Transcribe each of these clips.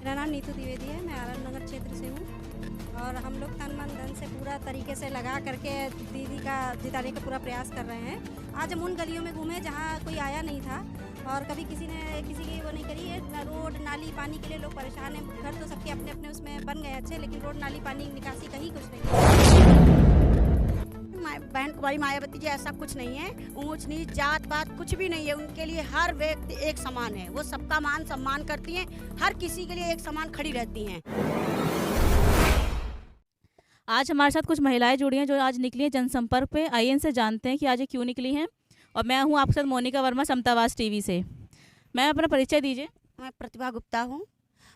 मेरा नाम नीतू द्विवेदी है। मैं आनंद नगर क्षेत्र से हूँ और हम लोग तन मन धन से पूरा तरीके से लगा करके दीदी का जिताने का पूरा प्रयास कर रहे हैं। आज हम उन गलियों में घूमे जहाँ कोई आया नहीं था और कभी किसी ने किसी की वो नहीं करी है। रोड नाली पानी के लिए लोग परेशान हैं। घर तो सबके अपने अपने उसमें बन गए अच्छे, लेकिन रोड नाली पानी निकासी कहीं कुछ नहीं। बहन कुमारी मायावती जी, ऐसा कुछ नहीं है। ऊंच नीच जात पात कुछ भी नहीं है। उनके लिए हर व्यक्ति एक समान है। वो सबका मान सम्मान करती हैं, हर किसी के लिए एक समान खड़ी रहती हैं। आज हमारे साथ कुछ महिलाएं जुड़ी हैं जो आज निकली हैं जनसंपर्क पे। आइए इनसे जानते हैं कि आज ये क्यों निकली हैं। और मैं हूं आपके साथ मोनिका वर्मा, समतावास टीवी से। मैं अपना परिचय दीजिए। मैं प्रतिभा गुप्ता हूँ।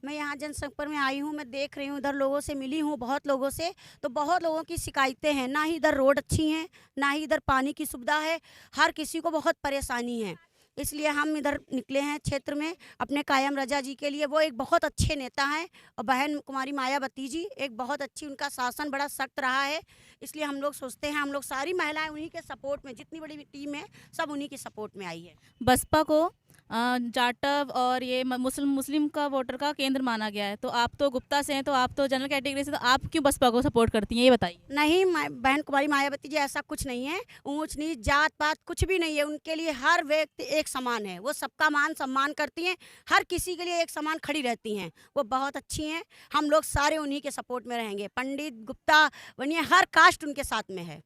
मैं यहाँ जनसंपर्क में आई हूँ। मैं देख रही हूँ, इधर लोगों से मिली हूँ, बहुत लोगों से। तो बहुत लोगों की शिकायतें हैं, ना ही इधर रोड अच्छी हैं, ना ही इधर पानी की सुविधा है। हर किसी को बहुत परेशानी है। इसलिए हम इधर निकले हैं क्षेत्र में अपने कायम रजा जी के लिए। वो एक बहुत अच्छे नेता हैं और बहन कुमारी मायावती जी एक बहुत अच्छी, उनका शासन बड़ा सख्त रहा है। इसलिए हम लोग सोचते हैं, हम लोग सारी महिलाएं उन्हीं के सपोर्ट में, जितनी बड़ी टीम है सब उन्हीं के सपोर्ट में आई है। बसपा को जाटव और ये मुस्लिम का वोटर का केंद्र माना गया है। तो आप तो गुप्ता से हैं, तो आप तो जनरल कैटेगरी से, तो आप क्यों बसपा को सपोर्ट करती हैं, ये बताइए। नहीं, बहन कुमारी मायावती जी, ऐसा कुछ नहीं है। ऊंच नीच जात पात कुछ भी नहीं है। उनके लिए हर व्यक्ति एक समान है। वो सबका मान सम्मान करती हैं, हर किसी के लिए एक समान खड़ी रहती हैं। वो बहुत अच्छी हैं। हम लोग सारे उन्हीं के सपोर्ट में रहेंगे। पंडित गुप्ता बनिए, हर कास्ट उनके साथ में है।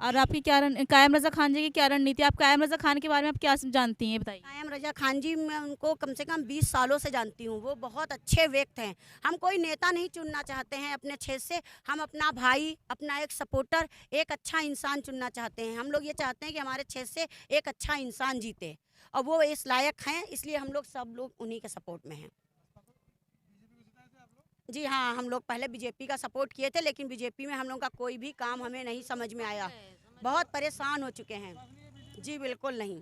और आपकी क्या कायम रजा खान जी की क्या रणनीति? आप कायम रजा खान के बारे में आप क्या जानती हैं, बताइए। कायम रजा खान जी, मैं उनको कम से कम 20 सालों से जानती हूँ। वो बहुत अच्छे व्यक्ति हैं। हम कोई नेता नहीं चुनना चाहते हैं अपने क्षेत्र से। हम अपना भाई, अपना एक सपोर्टर, एक अच्छा इंसान चुनना चाहते हैं। हम लोग ये चाहते हैं कि हमारे क्षेत्र से एक अच्छा इंसान जीते और वो इस लायक हैं। इसलिए हम लोग सब लोग उन्हीं के सपोर्ट में हैं। जी हाँ, हम लोग पहले बीजेपी का सपोर्ट किए थे, लेकिन बीजेपी में हम लोग का कोई भी काम हमें नहीं समझ में आया। बहुत परेशान हो चुके हैं। जी बिल्कुल नहीं।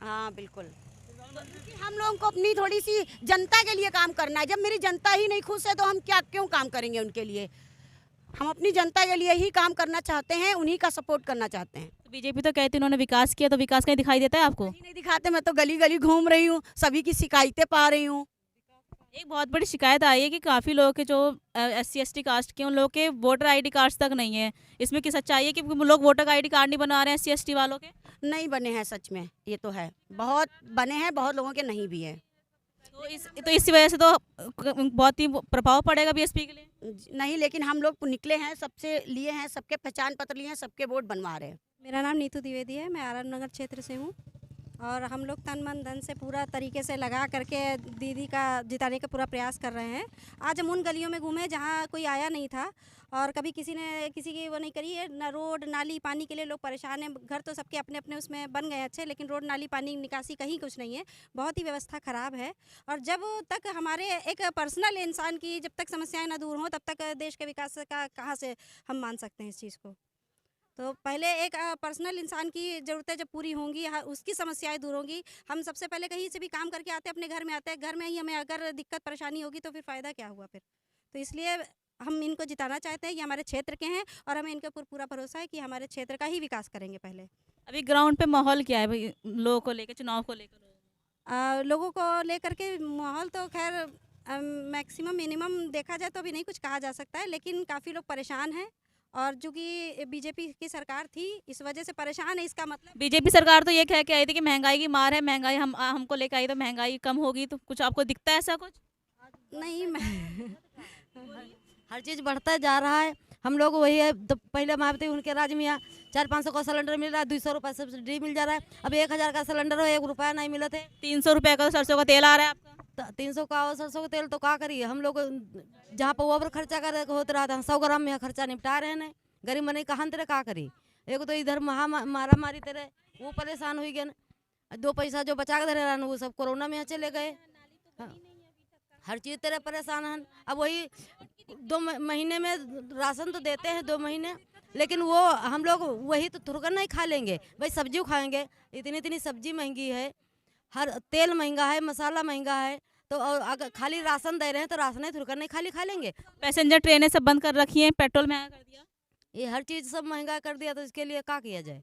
हाँ बिल्कुल। हम लोगों को अपनी थोड़ी सी जनता के लिए काम करना है। जब मेरी जनता ही नहीं खुश है तो हम क्यों काम करेंगे उनके लिए। हम अपनी जनता के लिए ही काम करना चाहते हैं, उन्हीं का सपोर्ट करना चाहते हैं। तो बीजेपी तो कहती है उन्होंने विकास किया, तो विकास कहीं दिखाई देता है आपको? नहीं दिखाते। मैं तो गली गली घूम रही हूँ, सभी की शिकायतें पा रही हूँ। एक बहुत बड़ी शिकायत आई है कि काफ़ी लोगों के जो SC ST कास्ट के, उन लोगों के वोटर ID कार्ड्स तक नहीं है। इसमें की सच्चाई है कि लोग वोटर ID कार्ड नहीं बना रहे हैं SC ST वालों के? नहीं बने हैं, सच में ये तो है। बहुत बने हैं, बहुत लोगों के नहीं भी है। तो इसी वजह से तो बहुत ही प्रभाव पड़ेगा BSP के लिए। नहीं, लेकिन हम लोग निकले हैं, सबसे लिए हैं, सबके पहचान पत्र लिए हैं, सबके वोट बनवा रहे हैं। मेरा नाम नीतू द्विवेदी है। मैं आनंद नगर क्षेत्र से हूँ और हम लोग तन मन धन से पूरा तरीके से लगा करके दीदी का जिताने का पूरा प्रयास कर रहे हैं। आज हम उन गलियों में घूमे जहाँ कोई आया नहीं था और कभी किसी ने किसी की वो नहीं करी है। न रोड नाली पानी के लिए लोग परेशान हैं। घर तो सबके अपने अपने उसमें बन गए अच्छे, लेकिन रोड नाली पानी निकासी कहीं कुछ नहीं है। बहुत ही व्यवस्था ख़राब है और जब तक हमारे एक पर्सनल इंसान की जब तक समस्याएं ना दूर हों, तब तक देश के विकास का कहाँ से हम मान सकते हैं इस चीज़ को। तो पहले एक पर्सनल इंसान की ज़रूरतें जब पूरी होंगी, उसकी समस्याएं दूर होंगी। हम सबसे पहले कहीं से भी काम करके आते हैं, अपने घर में आते हैं, घर में ही हमें अगर दिक्कत परेशानी होगी तो फिर फ़ायदा क्या हुआ फिर। तो इसलिए हम इनको जिताना चाहते हैं। ये हमारे क्षेत्र के हैं और हमें इनके ऊपर पूरा भरोसा है कि हमारे क्षेत्र का ही विकास करेंगे। पहले अभी ग्राउंड पे माहौल क्या है भाई, लोगों को लेकर, चुनाव को लेकर? लोगों को लेकर के माहौल तो खैर मैक्सिमम मिनिमम देखा जाए तो अभी नहीं कुछ कहा जा सकता है, लेकिन काफ़ी लोग परेशान हैं और चूँकि बीजेपी की सरकार थी इस वजह से परेशान है। इसका मतलब बीजेपी सरकार तो ये कह के आई थी कि महंगाई की मार है, महंगाई हमको लेकर आई तो महंगाई कम होगी। तो कुछ आपको दिखता है ऐसा कुछ? नहीं हर चीज़ बढ़ता जा रहा है। हम लोग वही है, तो पहले मारते उनके राज्य में यहाँ 400-500 का सिलेंडर मिल रहा है, 200 रुपये सब्सिडी मिल जा रहा है। अब 1000 का सिलेंडर हो, 1 रुपया नहीं मिला थे। 300 रुपये का तो सरसों का तेल आ रहा है आपका। 300 का और सरसों का तेल तो क्या करिए हम लोग। जहाँ पर वो खर्चा कर होता रहा था, 100 ग्राम में खर्चा निपटा रहे हैं। गरीब मनी कहाँ तेरे का करी। एक तो इधर मारा मारी तेरे वो परेशान हुई गए न। 2 पैसा जो बचा के धरे रहन वो सब कोरोना में चले गए। हाँ। हर चीज़ तेरे परेशान हैं। अब वही 2 महीने में राशन तो देते हैं 2 महीने, लेकिन वो हम लोग वही तो थोड़ा नहीं खा लेंगे भाई। सब्जी खाएंगे, इतनी सब्जी महंगी है, हर तेल महंगा है, मसाला महंगा है। तो अगर खाली राशन दे रहे हैं तो राशन थोड़ा नहीं खाली खा लेंगे। पैसेंजर ट्रेनें सब बंद कर रखी हैं, पेट्रोल महंगा कर दिया, ये हर चीज़ सब महंगा कर दिया, तो इसके लिए क्या किया जाए।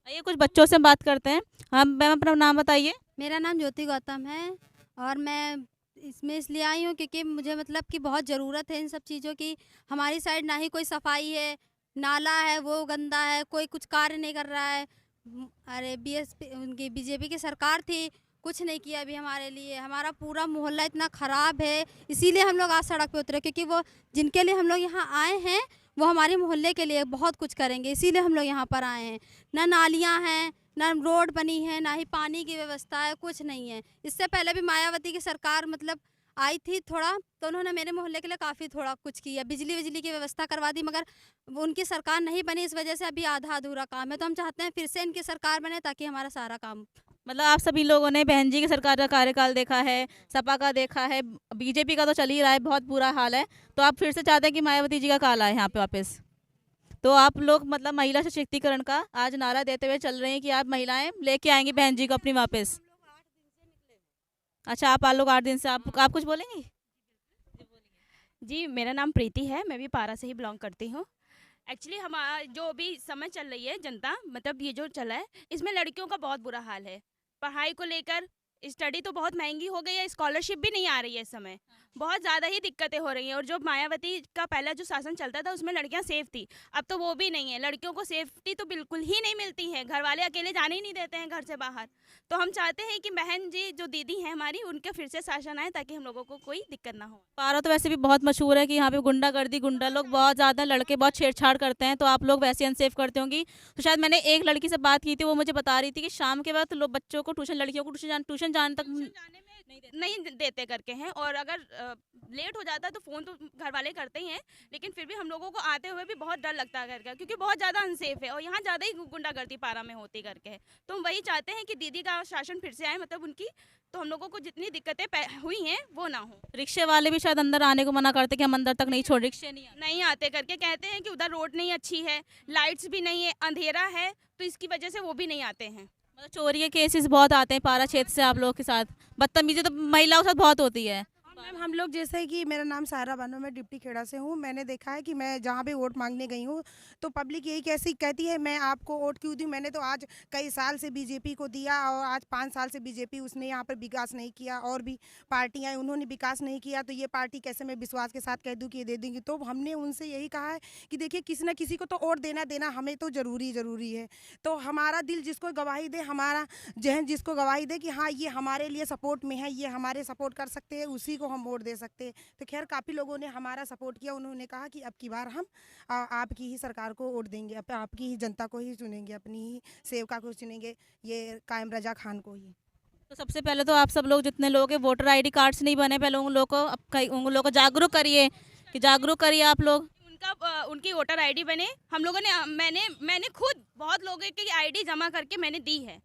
आइए कुछ बच्चों से बात करते हैं। हम मैम अपना नाम बताइए। मेरा नाम ज्योति गौतम है और मैं इसमें इसलिए आई हूँ क्योंकि मुझे मतलब कि बहुत ज़रूरत है इन सब चीज़ों की। हमारी साइड ना ही कोई सफाई है, नाला है वो गंदा है, कोई कुछ कार्य नहीं कर रहा है। अरे बीएसपी उनकी बीजेपी की सरकार थी, कुछ नहीं किया अभी हमारे लिए। हमारा पूरा मोहल्ला इतना ख़राब है, इसीलिए हम लोग आज सड़क पे उतरे, क्योंकि वो जिनके लिए हम लोग यहाँ आए हैं वो हमारे मोहल्ले के लिए बहुत कुछ करेंगे, इसीलिए हम लोग यहाँ पर आए हैं। ना नालियाँ हैं, ना रोड बनी है, ना ही पानी की व्यवस्था है, कुछ नहीं है। इससे पहले भी मायावती की सरकार मतलब आई थी थोड़ा, तो उन्होंने मेरे मोहल्ले के लिए काफ़ी थोड़ा कुछ किया, बिजली की व्यवस्था करवा दी, मगर वो उनकी सरकार नहीं बनी, इस वजह से अभी आधा अधूरा काम है। तो हम चाहते हैं फिर से इनकी सरकार बने ताकि हमारा सारा काम। मतलब आप सभी लोगों ने बहन जी की सरकार का कार्यकाल देखा है, सपा का देखा है, बीजेपी का तो चल ही रहा है, बहुत बुरा हाल है। तो आप फिर से चाहते हैं कि मायावती जी का काल आए यहाँ पे वापस। तो आप लोग मतलब महिला सशक्तिकरण का आज नारा देते हुए चल रहे हैं कि आप महिलाएं लेके आएंगी बहन जी को अपनी वापस। अच्छा, आप लोग 8 दिन से आप कुछ बोलेंगी? जी, मेरा नाम प्रीति है, मैं भी पारा से ही बिलोंग करती हूँ। एक्चुअली हमारा जो अभी समय चल रही है जनता, मतलब ये जो चला है, इसमें लड़कियों का बहुत बुरा हाल है। पढ़ाई को लेकर स्टडी तो बहुत महंगी हो गई है, स्कॉलरशिप भी नहीं आ रही है इस समय, बहुत ज़्यादा ही दिक्कतें हो रही हैं। और जो मायावती का पहला जो शासन चलता था उसमें लड़कियां सेफ थी, अब तो वो भी नहीं है। लड़कियों को सेफ्टी तो बिल्कुल ही नहीं मिलती है, घर वाले अकेले जाने ही नहीं देते हैं घर से बाहर। तो हम चाहते हैं कि बहन जी जो दीदी हैं हमारी, उनके फिर से शासन आए ताकि हम लोगों को कोई दिक्कत ना हो। पारा तो वैसे भी बहुत मशहूर है कि यहाँ पे गुंडागर्दी, गुंडा लोग बहुत ज़्यादा, लड़के बहुत छेड़छाड़ करते हैं। तो आप लोग वैसे अनसेफ करते होंगी। तो शायद मैंने एक लड़की से बात की थी, वो मुझे बता रही थी कि शाम के वक्त लोग बच्चों को ट्यूशन, लड़कियों को ट्यूशन जाने तक नहीं देते करके हैं। और अगर लेट हो जाता है तो फ़ोन तो घर वाले करते ही हैं, लेकिन फिर भी हम लोगों को आते हुए भी बहुत डर लगता है घर का, क्योंकि बहुत ज़्यादा अनसेफ है और यहाँ ज़्यादा ही गुंडागर्दी पारा में होती करके है। तो हम वही चाहते हैं कि दीदी का शासन फिर से आए, मतलब उनकी, तो हम लोगों को जितनी दिक्कतें हुई हैं वो ना हो। रिक्शे वाले भी शायद अंदर आने को मना करते कि हम अंदर तक नहीं छोड़, रिक्शे नहीं आते करके कहते हैं कि उधर रोड नहीं अच्छी है, लाइट्स भी नहीं है, अंधेरा है, तो इसकी वजह से वो भी नहीं आते हैं। मतलब चोरी के केसेस बहुत आते हैं पारा क्षेत्र से आप लोगों के साथ। बदतमीजी तो महिलाओं के साथ बहुत होती है। मैम हम लोग जैसे कि मेरा नाम सारा बानो, मैं डिप्टी खेड़ा से हूँ। मैंने देखा है कि मैं जहाँ भी वोट मांगने गई हूँ तो पब्लिक यही कैसी कहती है मैं आपको वोट क्यों दूँ। मैंने तो आज कई साल से बीजेपी को दिया और आज 5 साल से बीजेपी उसने यहाँ पर विकास नहीं किया, और भी पार्टियाँ उन्होंने विकास नहीं किया, तो ये पार्टी कैसे मैं विश्वास के साथ कह दूँ कि ये दे देंगी। तो हमने उनसे यही कहा है कि देखिए किसी न किसी को तो वोट देना हमें तो ज़रूरी है। तो हमारा दिल जिसको गवाही दे, हमारा जहन जिसको गवाही दे कि हाँ ये हमारे लिए सपोर्ट में है, ये हमारे सपोर्ट कर सकते हैं, उसी को हम वोट दे सकते हैं। तो खैर काफ़ी लोगों ने हमारा सपोर्ट किया, उन्होंने कहा कि अब की बार हम आपकी ही सरकार को वोट देंगे, आपकी ही जनता को ही चुनेंगे, अपनी ही सेवका को चुनेंगे, ये कायम रजा खान को ही। तो सबसे पहले तो आप सब लोग जितने लोग हैं वोटर ID कार्ड्स नहीं बने, पहले उन लोगों को जागरूक करिए आप लोग। उनकी वोटर ID बने। हम लोगों ने मैंने खुद बहुत लोगों की ID जमा करके मैंने दी है,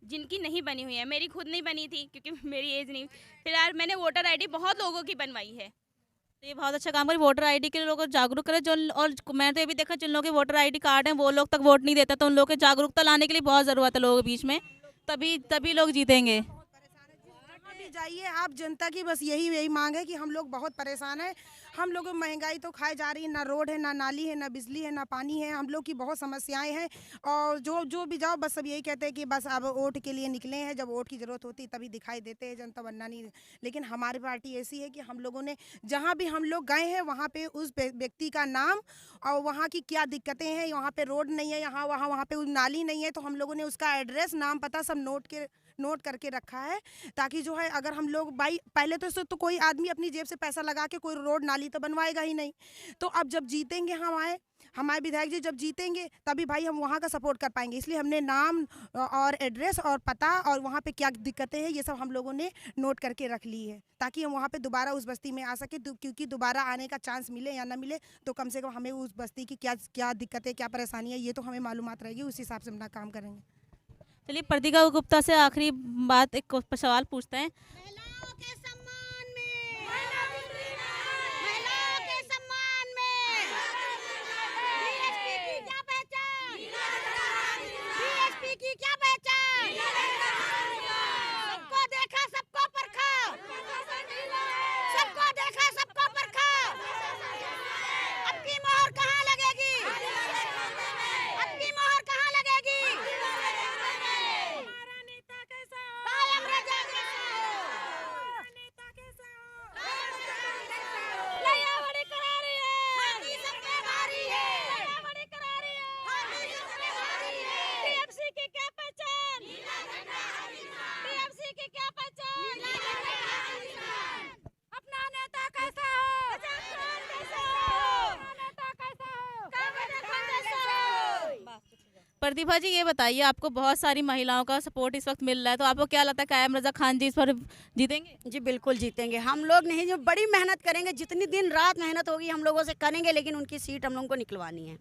जिनकी नहीं बनी हुई है। मेरी खुद नहीं बनी थी क्योंकि मेरी एज नहीं, फिलहाल मैंने वोटर ID बहुत लोगों की बनवाई है। तो ये बहुत अच्छा काम करें, वोटर ID के लिए लोगों को जागरूक करें। जो और मैंने तो ये भी देखा जिन लोगों के वोटर ID कार्ड हैं वो लोग तक वोट नहीं देता, तो उन लोगों को जागरूकता लाने के लिए बहुत ज़रूरत है लोगों के बीच में, तभी लोग जीतेंगे। जाइए आप, जनता की बस यही मांग है कि हम लोग बहुत परेशान हैं। हम लोग महंगाई तो खाए जा रही है, ना रोड है, ना नाली है, ना बिजली है, ना पानी है, हम लोग की बहुत समस्याएं हैं। और जो भी जाओ बस सब यही कहते हैं कि बस अब वोट के लिए निकले हैं, जब वोट की ज़रूरत होती तभी दिखाई देते हैं, जनता बनना नहीं। लेकिन हमारी पार्टी ऐसी है कि हम लोगों ने जहाँ भी हम लोग गए हैं वहाँ पे उस व्यक्ति का नाम और वहाँ की क्या दिक्कतें हैं, यहाँ पे रोड नहीं है, वहाँ पे नाली नहीं है, तो हम लोगों ने उसका एड्रेस, नाम, पता सब नोट करके रखा है, ताकि जो है अगर हम लोग पहले तो कोई आदमी अपनी जेब से पैसा लगा के कोई रोड नाली तो बनवाएगा ही नहीं। तो अब जब जीतेंगे हमारे विधायक जी जब जीतेंगे तभी भाई हम वहाँ का सपोर्ट कर पाएंगे। इसलिए हमने नाम और एड्रेस और पता और वहाँ पे क्या दिक्कतें हैं ये सब हम लोगों ने नोट करके रख ली है, ताकि हम वहाँ पे दोबारा उस बस्ती में आ सके। क्योंकि दोबारा आने का चांस मिले या ना मिले तो कम से कम हमें उस बस्ती की क्या दिक्कतें, क्या परेशानी है, ये तो हमें मालूमात रहेगी, उस हिसाब से अपना काम करेंगे। चलिए प्रतिका गुप्ता से आखिरी बात, एक सवाल पूछते हैं। महिलाओं के सम्मान में, महिलाओं के सम्मान में बीएसपी की क्या पहचान, बीएसपी की क्या पहचान, सबको देखा सबको परखा, सबको देखा सबको परखा, अब की मोहर कहाँ लगेगी, अब की मोहर कहाँ लगेगी। प्रतिभा जी, ये बताइए, आपको बहुत सारी महिलाओं का सपोर्ट इस वक्त मिल रहा है, तो आपको क्या लगता है कायम रज़ा खान जी इस पर जीतेंगे? जी बिल्कुल जीतेंगे। हम लोग नहीं, जो बड़ी मेहनत करेंगे, जितनी दिन रात मेहनत होगी हम लोगों से करेंगे, लेकिन उनकी सीट हम लोगों को निकलवानी है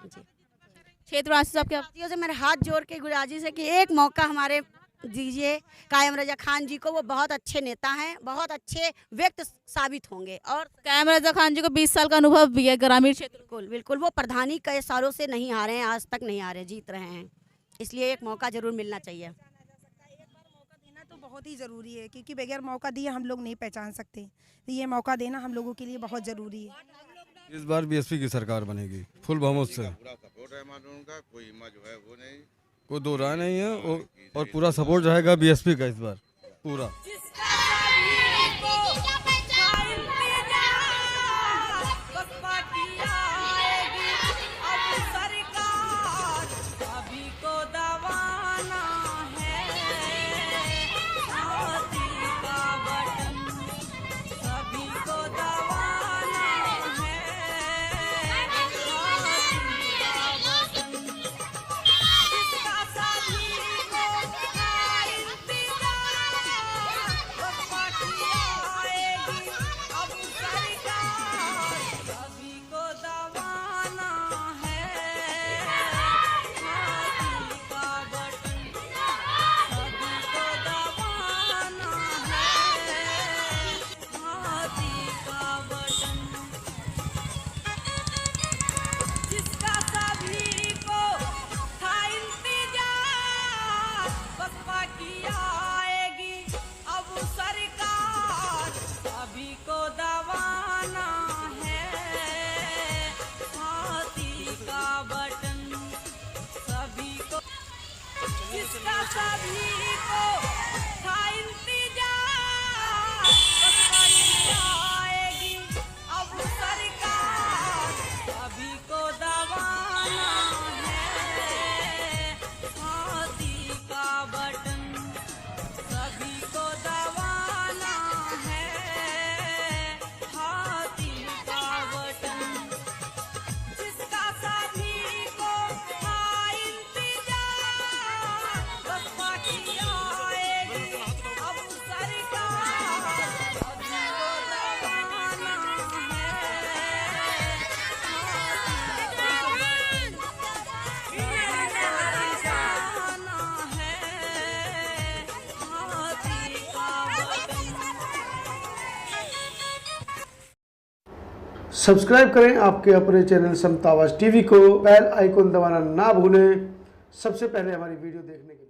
जी। क्षेत्रवासी साहब क्या? साथियों से मेरे हाथ जोड़ के गुजारिश है कि एक मौका हमारे दीजिए कायम रज़ा खान जी को। वो बहुत अच्छे नेता हैं, बहुत अच्छे व्यक्ति साबित होंगे। और कायम रज़ा खान जी को 20 साल का अनुभव भी है ग्रामीण क्षेत्र। बिल्कुल बिल्कुल, वो प्रधानी कई सालों से नहीं आ रहे हैं, आज तक नहीं आ रहे, जीत रहे हैं, इसलिए एक मौका जरूर मिलना चाहिए। मौका देना तो बहुत ही ज़रूरी है, क्योंकि बगैर मौका दिए हम लोग नहीं पहचान सकते। तो ये मौका देना हम लोगों के लिए बहुत ज़रूरी है। इस बार बीएसपी की सरकार बनेगी फुल बहुमत से। पूरा सपोर्ट है मानो उनका, कोई जो है वो नहीं, कोई दो राय नहीं है, और पूरा सपोर्ट रहेगा बीएसपी का इस बार पूरा। सब्सक्राइब करें आपके अपने चैनल समता आवाज़ टीवी को, बेल आइकन दबाना ना भूलें सबसे पहले हमारी वीडियो देखने के लिए।